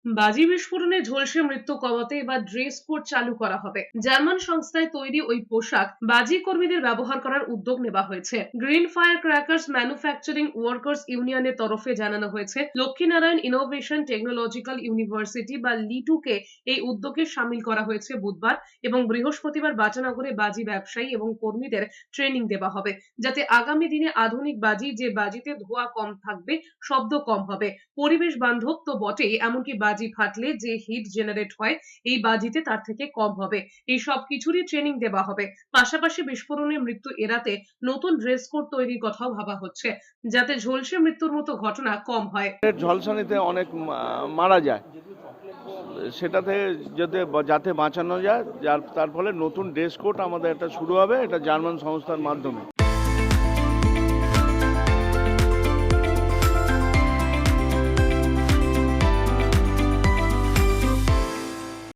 বাজি বিস্ফোরণে ঝলসে মৃত্যু কমাতে এবার ড্রেস কোড চালু করা হবে। জার্মান সংস্থায় তৈরি ওই পোশাক বাজি কর্মীদের ব্যবহার করার উদ্যোগ নেওয়া হয়েছে। Green fire crackers manufacturing workers ইউনিয়নের তরফে জানানো হয়েছে, লক্ষ্মীনারায়ণ ইনোভেশন টেকনোলজিক্যাল ইউনিভার্সিটি বা লিটুকে এই উদ্যোগে সামিল করা হয়েছে বুধবার এবং বৃহস্পতিবার বাটানগরে বাজি ব্যবসায়ী এবং কর্মীদের ট্রেনিং দেওয়া হবে, যাতে আগামী দিনে আধুনিক বাজি, যে বাজিতে ধোঁয়া কম থাকবে, শব্দ কম হবে, পরিবেশ বান্ধব তো বটেই, এমনকি বাজি ফাটলে যে হিট জেনারেট হয় এই বাজিতে তার থেকে কম হবে। এই সব কিছুরই ট্রেনিং দেওয়া হবে। পাশাপাশি বিস্ফোরণের মৃত্যু এড়াতে নতুন ড্রেস কোড তৈরির কথাও ভাবা হচ্ছে, যাতে ঝলসে মৃত্যুর মতো ঘটনা কম হয়। ঝলসানিতে অনেক মারা যায়, সেটাতে যাতে বাঁচানো যায়, তার ফলে নতুন ড্রেস কোড আমাদের এটা শুরু হবে, এটা জার্মান সংস্থার মাধ্যমে।